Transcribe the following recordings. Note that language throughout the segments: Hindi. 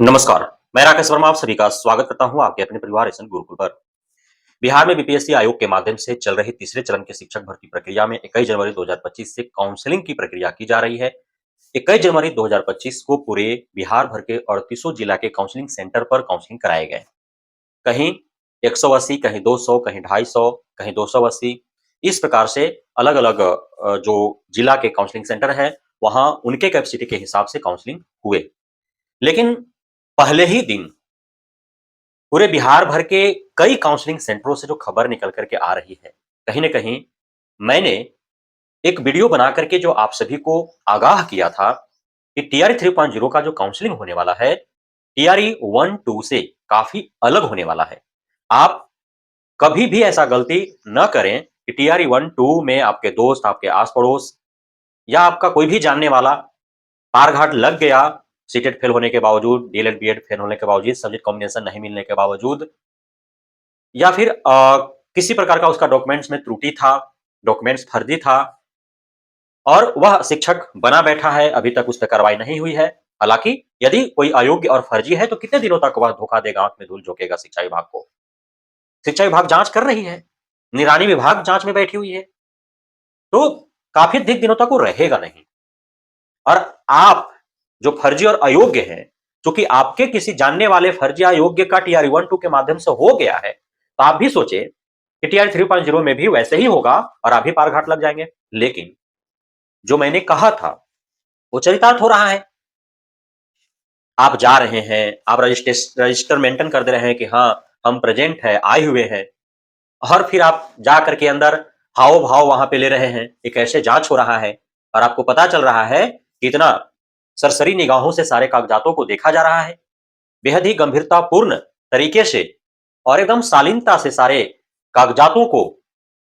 नमस्कार, मैं राकेश वर्मा आप सभी का स्वागत करता हूं आपके अपने परिवार एसएन गुरुकुल पर। बिहार में बीपीएससी आयोग के माध्यम से चल रही तीसरे चरण के शिक्षक भर्ती प्रक्रिया में 21 जनवरी 2025 से काउंसलिंग की प्रक्रिया की जा रही है। 21 जनवरी 2025 को पूरे बिहार भर के 38 जिला के काउंसलिंग सेंटर पर काउंसलिंग कराए गए। कहीं 180, कहीं 200, कहीं 250, कहीं 280, इस प्रकार से अलग-अलग जो जिला के काउंसलिंग सेंटर है, वहां उनके कैपेसिटी के हिसाब से काउंसलिंग हुए। लेकिन पहले ही दिन पूरे बिहार भर के कई काउंसलिंग सेंटरों से जो खबर निकल करके आ रही है, कहीं न कहीं मैंने एक वीडियो बना करके जो आप सभी को आगाह किया था कि टीआरई 3.0 का जो काउंसलिंग होने वाला है, टीआरई 1-2 से काफ़ी अलग होने वाला है। आप कभी भी ऐसा गलती न करें कि टीआरई 1-2 में आपके दोस्त, आपके आस-पड़ोस या आपका कोई भी जानने वाला पार-घाट लग गया, सीटेट फेल होने के बावजूद, डीएलएड, बीएड फेल होने के बावजूद, सब्जेक्ट कॉम्बिनेशन नहीं मिलने के बावजूद या फिर किसी प्रकार का उसका डॉक्यूमेंट्स में त्रुटि था, डॉक्यूमेंट्स फर्जी था और वह शिक्षक बना बैठा है, अभी तक उस पे कार्रवाई नहीं हुई है। हालाँकि यदि कोई अयोग्य और फर्जी है, तो कितने दिनों तक वह धोखा देगा, आँख में धूल झोंकेगा शिक्षा विभाग को? शिक्षा विभाग जाँच कर रही है, निगरानी विभाग जाँच में बैठी हुई है, तो काफ़ी अधिक दिनों तक वो रहेगा नहीं। और आप जो फर्जी और अयोग्य हैं, चूँकि आपके किसी जानने वाले फर्जी या अयोग्य का टीआरई 1-2 के माध्यम से हो गया है, तो आप भी सोचिए कि टीआरई 3.0 में भी वैसे ही होगा और आप भी पार-घाट लग जाएँगे। लेकिन जो मैंने कहा था, वो चरितार्थ हो रहा है। आप जा रहे हैं, आप रजिस्टर मेंटेन कर दे रहे हैं कि हाँ, हम प्रेज़ेंट हैं, आए हुए हैं और फिर आप जा कर के अंदर हाव-भाव वहाँ पे ले रहे हैं। एक ऐसे जाँच हो रहा है और आपको पता चल रहा है कि इतना सरसरी निगाहों से सारे कागज़ातों को देखा जा रहा है। बेहद ही गंभीरतापूर्ण तरीके से और एकदम शालीनता से सारे कागज़ातों को,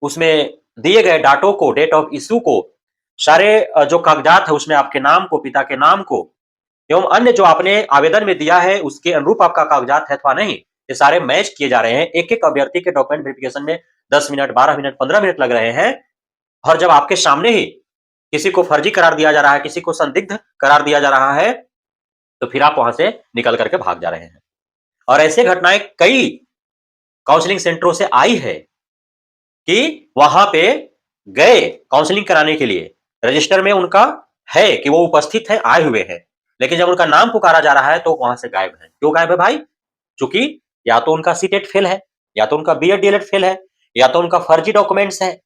उसमें दिए गए डाटों को, डेट ऑफ इश्यू को, सारे जो कागज़ात है उसमें आपके नाम को, पिता के नाम को एवं अन्य जो आपने आवेदन में दिया है उसके अनुरूप आपका कागज़ात है अथवा नहीं, ये सारे मैच किए जा रहे हैं। एक-एक अभ्यर्थी के डॉक्यूमेंट वेरिफिकेशन में 10 मिनट, 12 मिनट, 15 मिनट लग रहे हैं और जब आपके सामने ही किसी को फर्जी करार दिया जा रहा है, किसी को संदिग्ध करार दिया जा रहा है, तो फिर आप वहाँ से निकल कर के भाग जा रहे हैं। और ऐसे घटनाएँ कई काउंसलिंग सेंटरों से आई है कि वहाँ पे गए काउंसलिंग कराने के लिए, रजिस्टर में उनका है कि वो उपस्थित हैं, आए हुए हैं, लेकिन जब उनका नाम पुकारा जा रहा है तो वहाँ से गायब हैं। क्यों गायब है भाई? चूँकि या तो उनका सीटेट फेल है, या तो उनका बीएड, डीएलएड फेल है, या तो उनका फर्जी डॉक्यूमेंट्स है।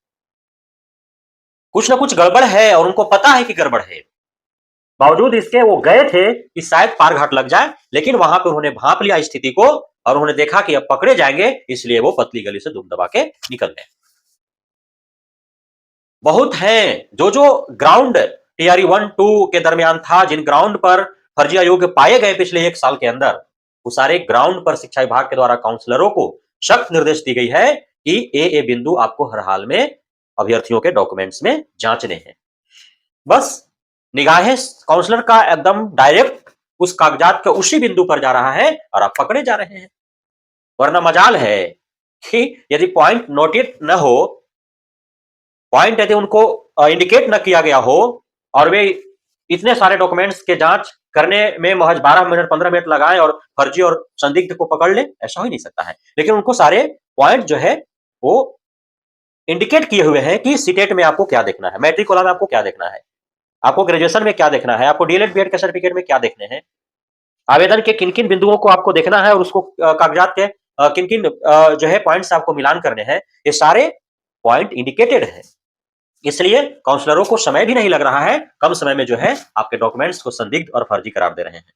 कुछ न कुछ गड़बड़ है और उनको पता है कि गड़बड़ है। बावजूद इसके वो गए थे कि शायद पार-घाट लग जाए, लेकिन वहाँ पे उन्होंने भाँप लिया स्थिति को और उन्होंने देखा कि अब पकड़े जाएँगे, इसलिए वो पतली गली से दुम दबा के निकल गए। बहुत हैं, जो ग्राउंड टीआरई 1-2 के दरमियान था, जिन ग्राउंड पर फर्जी अयोग्य पाए गए पिछले 1 साल के अंदर, वो सारे ग्राउंड पर शिक्षा विभाग के द्वारा काउंसलरों को सख्त निर्देश दी गई है कि ये बिंदु आपको हर हाल में अभ्यर्थियों के डॉक्यूमेंट्स में जाँचने हैं। बस निगाहें काउंसलर का एकदम डायरेक्ट उस कागजात के उसी बिंदु पर जा रहा है और आप पकड़े जा रहे हैं। वरना मजाल है कि यदि पॉइंट नोटेड न हो, पॉइंट यदि उनको इंडिकेट न किया गया हो और वे इतने सारे डॉक्यूमेंट्स के जांच करने में महज 12 मिनट 15 मिनट लगाएं और फर्जी और संदिग्ध को पकड़ ले, ऐसा हो ही नहीं सकता है। लेकिन उनको सारे पॉइंट जो है वो इंडिकेट किए हुए हैं कि सीटेट में आपको क्या देखना है, मैट्रिक वाला में आपको क्या देखना है, आपको ग्रेजुएशन में क्या देखना है, आपको डीएलएड बीएड के सर्टिफिकेट में क्या देखने हैं, आवेदन के किन किन बिंदुओं को आपको देखना है और उसको कागजात के किन किन जो है पॉइंट्स आपको मिलान करने हैं, ये सारे पॉइंट इंडिकेटेड है। इसलिए काउंसलरों को समय भी नहीं लग रहा है, कम समय में जो है आपके डॉक्यूमेंट्स को संदिग्ध और फर्जी करार दे रहे हैं।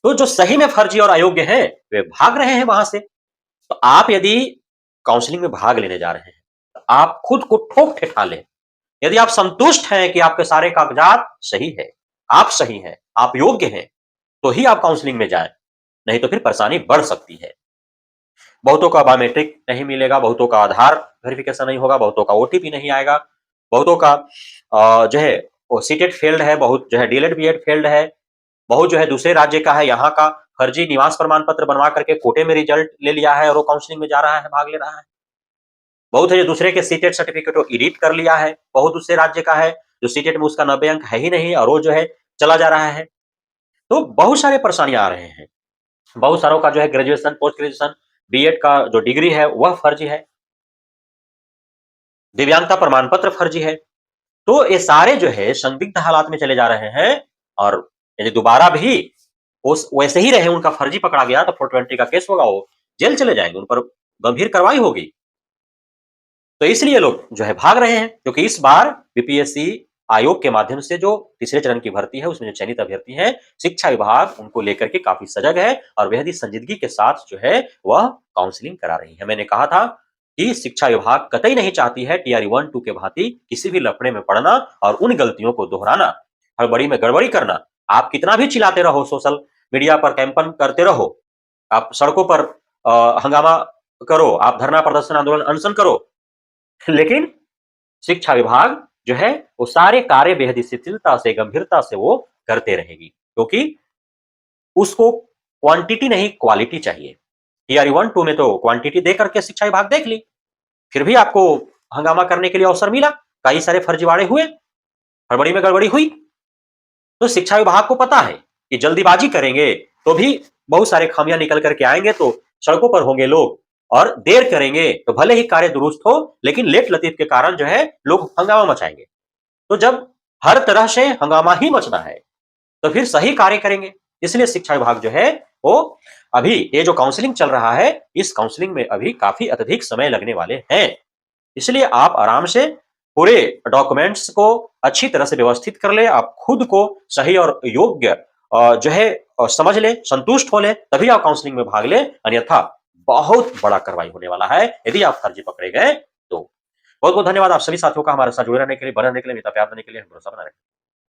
तो जो सही में फर्जी और अयोग्य हैं, वे भाग रहे हैं वहां से। तो आप यदि काउंसलिंग में भाग लेने जा रहे हैं, तो आप खुद को ठोक ठिठा यदि आप संतुष्ट हैं कि आपके सारे कागजात सही है, आप सही हैं, आप योग्य हैं, तो ही आप काउंसलिंग में जाएं, नहीं तो फिर परेशानी बढ़ सकती है। बहुतों का बायोमेट्रिक नहीं मिलेगा, बहुतों का आधार वेरिफिकेशन नहीं होगा, बहुतों का ओटीपी नहीं आएगा, बहुतों का जो है वो सीटेट फेल्ड है, बहुत जो है डीएलएड बीएड फेल्ड है, बहुत जो है दूसरे राज्य का है, यहाँ का फर्जी निवास प्रमाण पत्र बनवा करके कोटे में रिजल्ट ले लिया है और वो काउंसलिंग में जा रहा है, भाग ले रहा है। बहुत है जो दूसरे के सीटेट सर्टिफिकेट को एडिट कर लिया है, बहुत दूसरे राज्य का है, जो सीटेट में उसका 90 अंक है ही नहीं और वो जो है चला जा रहा है। तो बहुत सारे परेशानियां आ रहे हैं। बहुत सारों का जो है ग्रेजुएशन, पोस्ट ग्रेजुएशन, बीएड का जो डिग्री है वह फर्जी है, दिव्यांगता प्रमाण पत्र फर्जी है। तो ये सारे जो है संदिग्ध हालात में चले जा रहे हैं और यदि दोबारा भी उस वैसे ही रहे, उनका फर्जी पकड़ा गया तो 420 का केस होगा, वो जेल चले जाएंगे, उन पर गंभीर कार्रवाई होगी। तो इसलिए लोग जो है भाग रहे हैं, क्योंकि इस बार बीपीएससी आयोग के माध्यम से जो तीसरे चरण की भर्ती है उसमें जो चयनित अभ्यर्थी हैं, शिक्षा विभाग उनको लेकर के काफी सजग है और बेहद ही संजीदगी के साथ जो है वह काउंसलिंग करा रही है। मैंने कहा था कि शिक्षा विभाग कतई नहीं चाहती है टीआरई 1-2 के भांति किसी भी लफड़े में पड़ना और उन गलतियों को दोहराना, हड़बड़ी में गड़बड़ी करना। आप कितना भी चिल्लाते रहो, सोशल मीडिया पर कैंपेन करते रहो, आप सड़कों पर हंगामा करो, आप धरना प्रदर्शन आंदोलन अनशन करो, लेकिन शिक्षा विभाग जो है वो सारे कार्य बेहद ही शिथिलता से, गंभीरता से वो करते रहेगी, क्योंकि उसको क्वांटिटी नहीं क्वालिटी चाहिए। टीआरई 1-2 में तो क्वांटिटी दे करके शिक्षा विभाग देख ली, फिर भी आपको हंगामा करने के लिए अवसर मिला, कई सारे फर्जीवाड़े हुए, हड़बड़ी में गड़बड़ी हुई। तो शिक्षा विभाग को पता है कि जल्दीबाजी करेंगे तो भी बहुत सारे खामियां निकल करके आएंगे, तो सड़कों पर होंगे लोग, और देर करेंगे तो भले ही कार्य दुरुस्त हो लेकिन लेट लतीफ के कारण जो है लोग हंगामा मचाएंगे। तो जब हर तरह से हंगामा ही मचना है तो फिर सही कार्य करेंगे। इसलिए शिक्षा विभाग जो है वो अभी ये जो काउंसलिंग चल रहा है, इस काउंसलिंग में अभी काफी अत्यधिक समय लगने वाले हैं। इसलिए आप आराम से पूरे डॉक्यूमेंट्स को अच्छी तरह से व्यवस्थित कर ले, आप खुद को सही और योग्य जो है समझ ले, संतुष्ट हो ले, तभी आप काउंसलिंग में भाग ले, अन्यथा बहुत बड़ा कार्रवाई होने वाला है यदि आप फर्जी पकड़े गए तो। बहुत बहुत धन्यवाद आप सभी साथियों का हमारे साथ जुड़े रहने के लिए, बने रहने के लिए, मित्र प्यार देने के लिए, भरोसा बनाए रखें।